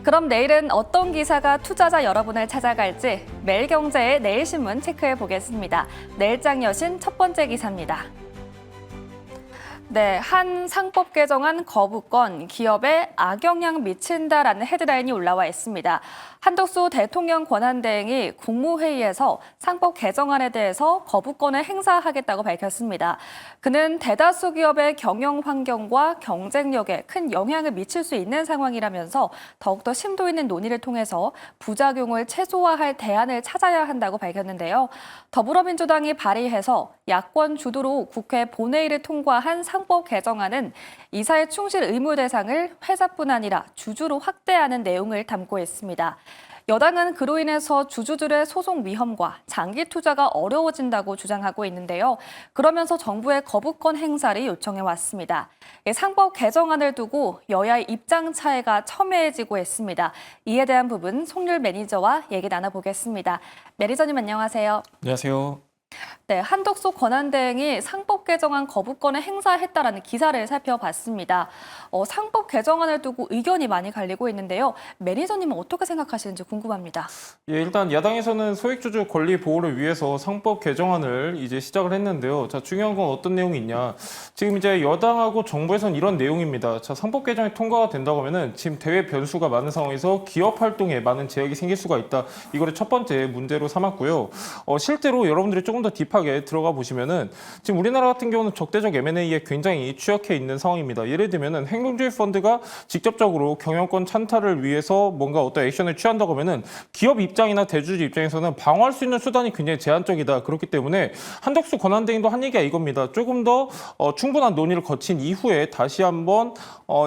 그럼 내일은 어떤 기사가 투자자 여러분을 찾아갈지 매일경제의 내일신문 체크해 보겠습니다. 내일장 여신 첫 번째 기사입니다. 네, 한 상법 개정안 거부권, 기업에 악영향 미친다라는 헤드라인이 올라와 있습니다. 한덕수 대통령 권한대행이 국무회의에서 상법 개정안에 대해서 거부권을 행사하겠다고 밝혔습니다. 그는 대다수 기업의 경영 환경과 경쟁력에 큰 영향을 미칠 수 있는 상황이라면서 더욱더 심도 있는 논의를 통해서 부작용을 최소화할 대안을 찾아야 한다고 밝혔는데요. 더불어민주당이 발의해서 야권 주도로 국회 본회의를 통과한 상법 개정안은 이사의 충실 의무 대상을 회사뿐 아니라 주주로 확대하는 내용을 담고 있습니다. 여당은 그로 인해서 주주들의 소송 위험과 장기 투자가 어려워진다고 주장하고 있는데요. 그러면서 정부의 거부권 행사를 요청해 왔습니다. 상법 개정안을 두고 여야의 입장 차이가 첨예해지고 있습니다. 이에 대한 부분 송률 매니저와 얘기 나눠보겠습니다. 매니저님 안녕하세요. 안녕하세요. 네, 한덕수 권한대행이 상법 개정안 거부권을 행사했다라는 기사를 살펴봤습니다. 상법 개정안을 두고 의견이 많이 갈리고 있는데요. 매니저님은 어떻게 생각하시는지 궁금합니다. 예, 일단 야당에서는 소액주주 권리 보호를 위해서 상법 개정안을 이제 시작을 했는데요. 자, 중요한 건 어떤 내용이 있냐. 지금 이제 여당하고 정부에서는 이런 내용입니다. 자, 상법 개정이 통과가 된다고 하면은 지금 대외 변수가 많은 상황에서 기업 활동에 많은 제약이 생길 수가 있다. 이거를 첫 번째 문제로 삼았고요. 실제로 여러분들이 조금 더 딥하게 들어가 보시면은 지금 우리나라 같은 경우는 적대적 M&A에 굉장히 취약해 있는 상황입니다. 예를 들면은 행동주의 펀드가 직접적으로 경영권 찬탈을 위해서 뭔가 어떤 액션을 취한다고 하면은 기업 입장이나 대주주 입장에서는 방어할 수 있는 수단이 굉장히 제한적이다. 그렇기 때문에 한덕수 권한대행도 한 얘기가 이겁니다. 조금 더 충분한 논의를 거친 이후에 다시 한번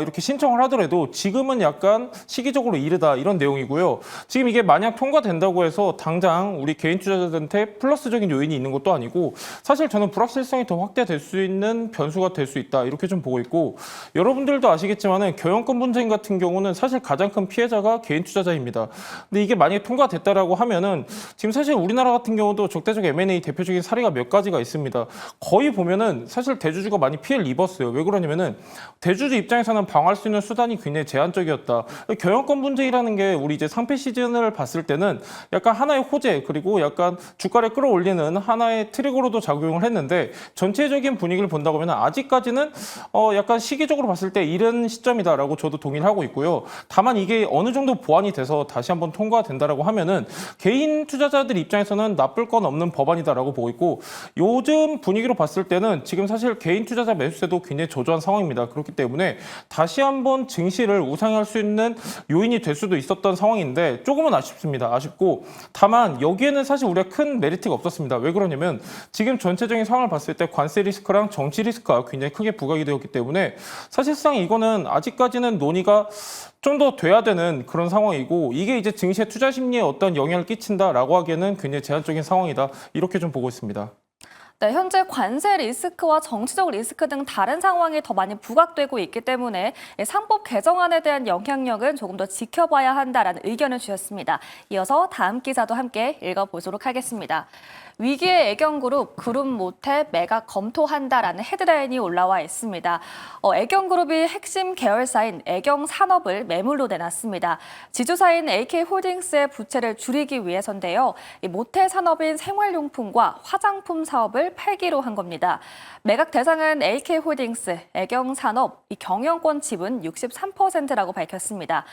이렇게 신청을 하더라도 지금은 약간 시기적으로 이르다 이런 내용이고요. 지금 이게 만약 통과된다고 해서 당장 우리 개인 투자자들한테 플러스적인 요인이 있는 것도 아니고 사실 저는 불확실성이 더 확대될 수 있는 변수가 될 수 있다 이렇게 좀 보고 있고 여러분들도 아시겠지만은 경영권 분쟁 같은 경우는 사실 가장 큰 피해자가 개인 투자자입니다. 근데 이게 만약에 통과됐다라고 하면은 지금 사실 우리나라 같은 경우도 적대적 M&A 대표적인 사례가 몇 가지가 있습니다. 거의 보면은 사실 대주주가 많이 피해를 입었어요. 왜 그러냐면은 대주주 입장에서는 방어할 수 있는 수단이 굉장히 제한적이었다. 경영권 분쟁이라는 게 우리 이제 상패 시즌을 봤을 때는 약간 하나의 호재 그리고 약간 주가를 끌어올리는 하나의 트리거로도 작용을 했는데 전체적인 분위기를 본다고 하면 아직까지는 약간 시기적으로 봤을 때 이른 시점이다라고 저도 동의를 하고 있고요. 다만 이게 어느 정도 보완이 돼서 다시 한번 통과된다라고 하면은 개인 투자자들 입장에서는 나쁠 건 없는 법안이다라고 보고 있고 요즘 분위기로 봤을 때는 지금 사실 개인 투자자 매수세도 굉장히 저조한 상황입니다. 그렇기 때문에 다시 한번 증시를 우상할 수 있는 요인이 될 수도 있었던 상황인데 조금은 아쉽습니다. 아쉽고 다만 여기에는 사실 우리가 큰 메리트가 없었습니다. 왜 그러냐면 지금 전체적인 상황을 봤을 때 관세 리스크랑 정치 리스크가 굉장히 크게 부각이 되었기 때문에 사실상 이거는 아직까지는 논의가 좀 더 돼야 되는 그런 상황이고 이게 이제 증시의 투자 심리에 어떤 영향을 끼친다라고 하기에는 굉장히 제한적인 상황이다. 이렇게 좀 보고 있습니다. 네, 현재 관세 리스크와 정치적 리스크 등 다른 상황이 더 많이 부각되고 있기 때문에 상법 개정안에 대한 영향력은 조금 더 지켜봐야 한다라는 의견을 주셨습니다. 이어서 다음 기사도 함께 읽어보도록 하겠습니다. 위기의 애경그룹, 그룹 모태 매각 검토한다라는 헤드라인이 올라와 있습니다. 애경그룹이 핵심 계열사인 애경산업을 매물로 내놨습니다. 지주사인 AK홀딩스의 부채를 줄이기 위해서인데요. 이 모태 산업인 생활용품과 화장품 사업을 팔기로 한 겁니다. 매각 대상은 AK홀딩스, 애경산업, 이 경영권 지분 63%라고 밝혔습니다.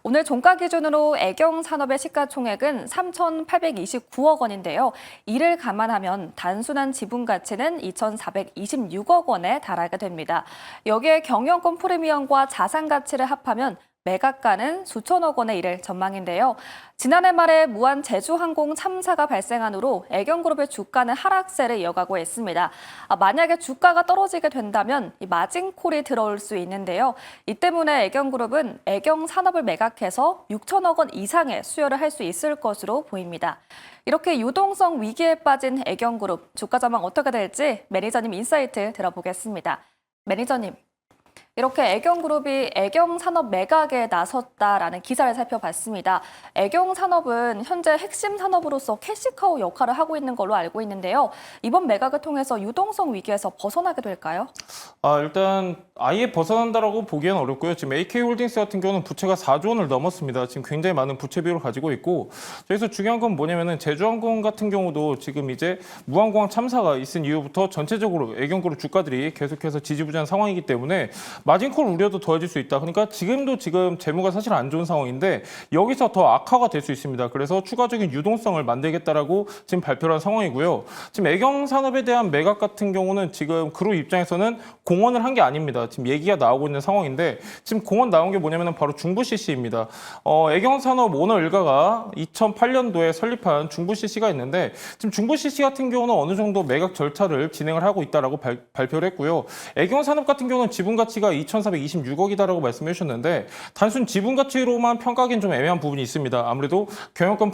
오늘 종가 기준으로 애경산업의 시가총액은 3,829억 원인데요. 이를 감안하면 단순한 지분 가치는 2,426억 원에 달하게 됩니다. 여기에 경영권 프리미엄과 자산 가치를 합하면 매각가는 수천억 원에 이를 전망인데요. 지난해 말에 무한 제주항공 참사가 발생한 후로 애경그룹의 주가는 하락세를 이어가고 있습니다. 만약에 주가가 떨어지게 된다면 마진콜이 들어올 수 있는데요. 이 때문에 애경그룹은 애경산업을 매각해서 6천억 원 이상의 수여를 할 수 있을 것으로 보입니다. 이렇게 유동성 위기에 빠진 애경그룹, 주가 전망 어떻게 될지 매니저님 인사이트 들어보겠습니다. 매니저님. 이렇게 애경그룹이 애경산업 매각에 나섰다라는 기사를 살펴봤습니다. 애경산업은 현재 핵심 산업으로서 캐시카우 역할을 하고 있는 걸로 알고 있는데요. 이번 매각을 통해서 유동성 위기에서 벗어나게 될까요? 일단 아예 벗어난다라고 보기에는 어렵고요. 지금 AK홀딩스 같은 경우는 부채가 4조 원을 넘었습니다. 지금 굉장히 많은 부채 비율을 가지고 있고, 여기서 중요한 건 뭐냐면은 제주항공 같은 경우도 지금 이제 무항공항 참사가 있은 이후부터 전체적으로 애경그룹 주가들이 계속해서 지지부진한 상황이기 때문에 마진콜 우려도 더해질 수 있다. 그러니까 지금 재무가 사실 안 좋은 상황인데 여기서 더 악화가 될 수 있습니다. 그래서 추가적인 유동성을 만들겠다라고 지금 발표한 상황이고요. 지금 애경산업에 대한 매각 같은 경우는 지금 그룹 입장에서는 공언을 한 게 아닙니다. 지금 얘기가 나오고 있는 상황인데 지금 공언 나온 게 뭐냐면 바로 중부 CC입니다. 애경산업 오너 일가가 2008년도에 설립한 중부 CC가 있는데 지금 중부 CC 같은 경우는 어느 정도 매각 절차를 진행을 하고 있다라고 발표를 했고요. 애경산업 같은 경우는 지분 가치가 2,426억이다라고 말씀해 주셨는데 단순 지분 가치로만 평가하기는 좀 애매한 부분이 있습니다. 아무래도 경영권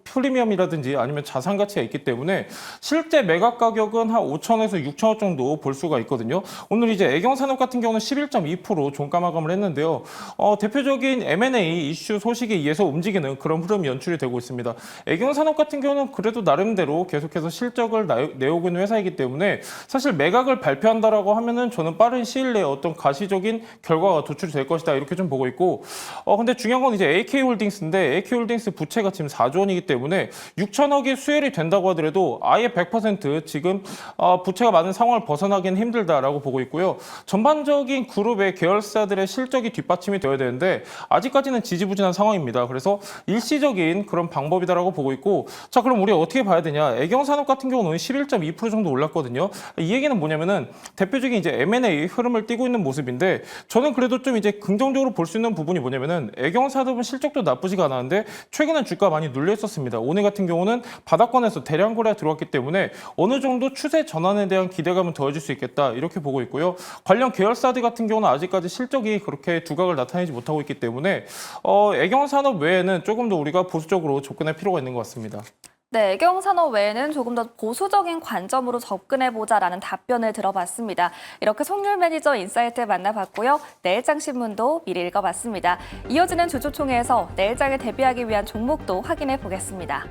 프리미엄이라든지 아니면 자산 가치가 있기 때문에 실제 매각 가격은 한 5천에서 6천억 정도 볼 수가 있거든요. 오늘 이제 애경산업 같은 경우는 11.2% 종가 마감을 했는데요. 대표적인 M&A 이슈 소식에 의해서 움직이는 그런 흐름이 연출이 되고 있습니다. 애경산업 같은 경우는 그래도 나름대로 계속해서 실적을 내오고 있는 회사이기 때문에 사실 매각을 발표한다라고 하면은 저는 빠른 시일 내에 어떤 가시적인 결과가 도출이 될 것이다 이렇게 좀 보고 있고, 근데 중요한 건 이제 AK홀딩스인데 AK홀딩스 부채가 지금 4조 원이기 때문에 6천억이 수혈이 된다고 하더라도 아예 100% 지금 부채가 많은 상황을 벗어나기는 힘들다라고 보고 있고요. 전반적인 그룹의 계열사들의 실적이 뒷받침이 되어야 되는데 아직까지는 지지부진한 상황입니다. 그래서 일시적인 그런 방법이다라고 보고 있고, 자 그럼 우리가 어떻게 봐야 되냐? 애경산업 같은 경우는 11.2% 정도 올랐거든요. 이 얘기는 뭐냐면은 대표적인 이제 M&A 흐름을 띠고 있는 모습인데 저는 그래도 좀 이제 긍정적으로 볼 수 있는 부분이 뭐냐면은 애경산업은 실적도 나쁘지가 않았는데 최근에 주가 많이 눌려 있었습니다. 오늘 같은 경우는 바닥권에서 대량 거래가 들어왔기 때문에 어느 정도 추세 전환에 대한 기대감은 더해질 수 있겠다 이렇게 보고 있고요. 관련 계열사들 같은 경우는 아직까지 실적이 그렇게 두각을 나타내지 못하고 있기 때문에 애경산업 외에는 조금 더 우리가 보수적으로 접근할 필요가 있는 것 같습니다. 네, 애경산업 외에는 조금 더 보수적인 관점으로 접근해보자라는 답변을 들어봤습니다. 이렇게 송률 매니저 인사이트 만나봤고요. 내일장 신문도 미리 읽어봤습니다. 이어지는 주주총회에서 내일장에 대비하기 위한 종목도 확인해 보겠습니다.